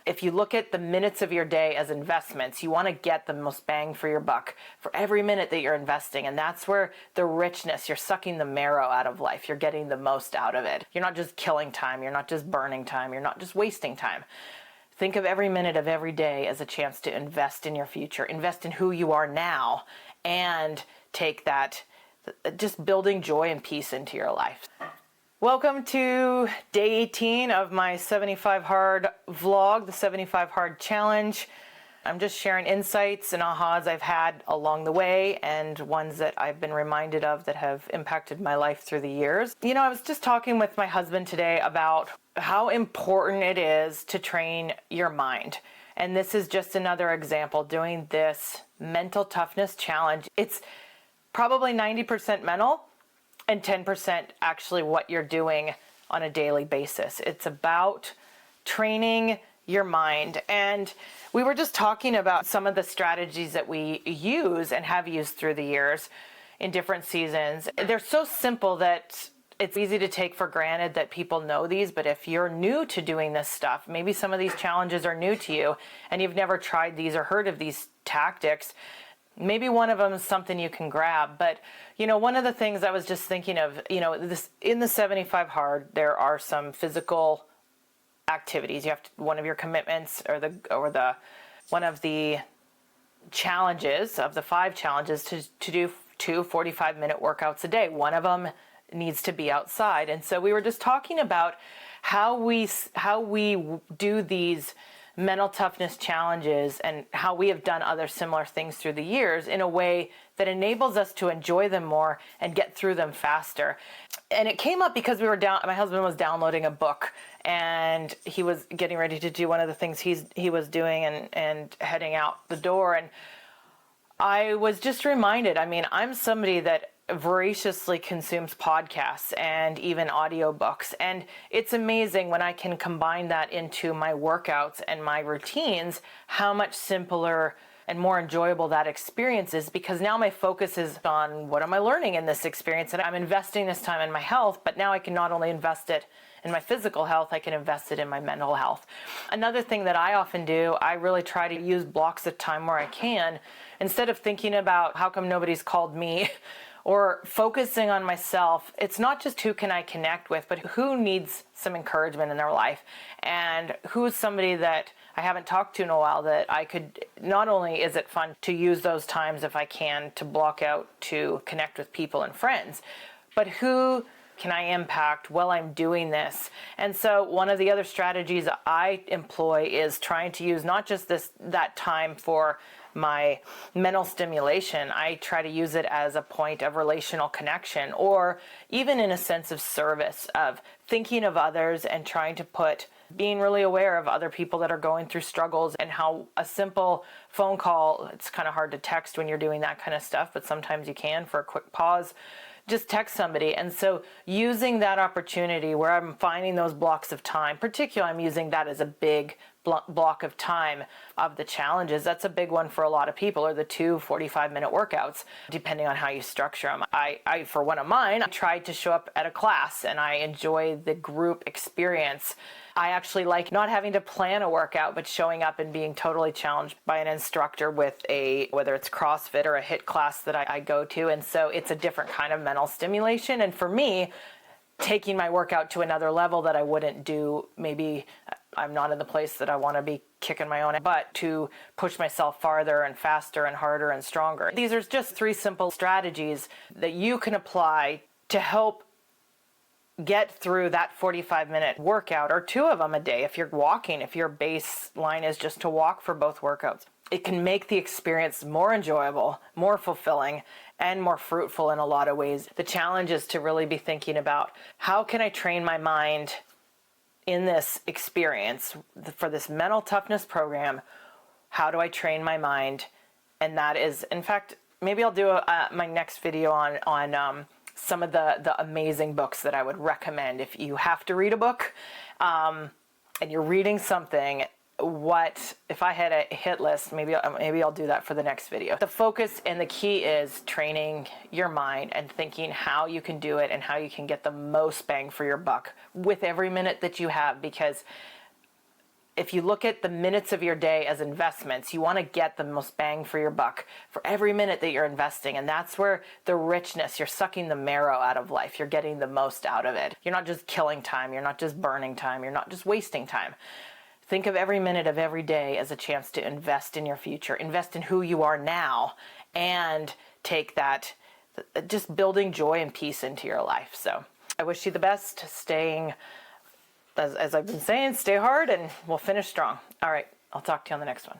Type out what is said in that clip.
If you look at the minutes of your day as investments, you want to get the most bang for your buck for every minute that you're investing. And that's where the richness, you're sucking the marrow out of life. You're getting the most out of it. You're not just killing time. You're not just burning time. You're not just wasting time. Think of every minute of every day as a chance to invest in your future, invest in who you are now, and take that, just building joy and peace into your life. Welcome to day 18 of my 75 Hard vlog, the 75 Hard Challenge. I'm just sharing insights and ahas I've had along the way and ones that I've been reminded of that have impacted my life through the years. You know, I was just talking with my husband today about how important it is to train your mind. And this is just another example, doing this mental toughness challenge. It's probably 90% mental and 10% actually what you're doing on a daily basis. It's about training your mind. And we were just talking about some of the strategies that we use and have used through the years in different seasons. They're so simple that it's easy to take for granted that people know these, but if you're new to doing this stuff, maybe some of these challenges are new to you and you've never tried these or heard of these tactics, maybe one of them is something you can grab. But, you know, one of the things I was just thinking of, you know, this in the 75 Hard, there are some physical activities. You have to, one of your commitments or one of the challenges of the 5 challenges to do 2 45-minute workouts a day. One of them needs to be outside. And so we were just talking about how we do these mental toughness challenges and how we have done other similar things through the years in a way that enables us to enjoy them more and get through them faster. And it came up because my husband was downloading a book and he was getting ready to do one of the things he was doing and heading out the door. And I was just reminded, I mean, I'm somebody that voraciously consumes podcasts and even audiobooks. And it's amazing when I can combine that into my workouts and my routines, how much simpler and more enjoyable that experience is, because now my focus is on what am I learning in this experience, and I'm investing this time in my health, but now I can not only invest it in my physical health, I can invest it in my mental health. Another thing that I often do, I really try to use blocks of time where I can, instead of thinking about how come nobody's called me or focusing on myself. It's not just who can I connect with, but who needs some encouragement in their life, and who's somebody that I haven't talked to in a while that I could, not only is it fun to use those times if I can to block out to connect with people and friends, but who can I impact while I'm doing this? And so one of the other strategies I employ is trying to use not just that time for my mental stimulation. I try to use it as a point of relational connection, or even in a sense of service, of thinking of others and trying to being really aware of other people that are going through struggles, and how a simple phone call, it's kind of hard to text when you're doing that kind of stuff, but sometimes you can for a quick pause. Just text somebody. And so using that opportunity where I'm finding those blocks of time, particularly I'm using that as a big block of time of the challenges. That's a big one for a lot of people, or the 2 45-minute workouts, depending on how you structure them. I for one of mine, I tried to show up at a class and I enjoy the group experience. I actually like not having to plan a workout, but showing up and being totally challenged by an instructor with whether it's CrossFit or a HIIT class that I go to. And so it's a different kind of mental stimulation. And for me, taking my workout to another level that I wouldn't do, maybe I'm not in the place that I want to be kicking my own butt, to push myself farther and faster and harder and stronger. These are just 3 simple strategies that you can apply to help get through that 45-minute workout, or 2 of them a day. If you're walking, if your baseline is just to walk for both workouts, it can make the experience more enjoyable, more fulfilling, and more fruitful in a lot of ways. The challenge is to really be thinking about, how can I train my mind in this experience for this mental toughness program? How do I train my mind? And that is, in fact, maybe I'll do my next video on some of the amazing books that I would recommend if you have to read a book and you're reading something. What if I had a hit list? Maybe I'll do that for the next video. The focus and the key is training your mind and thinking how you can do it and how you can get the most bang for your buck with every minute that you have, because if you look at the minutes of your day as investments, you want to get the most bang for your buck for every minute that you're investing. And that's where the richness, you're sucking the marrow out of life. You're getting the most out of it. You're not just killing time. You're not just burning time. You're not just wasting time. Think of every minute of every day as a chance to invest in your future, invest in who you are now, and take that, just building joy and peace into your life. So I wish you the best, staying, as I've been saying, stay hard, and we'll finish strong. All right, I'll talk to you on the next one.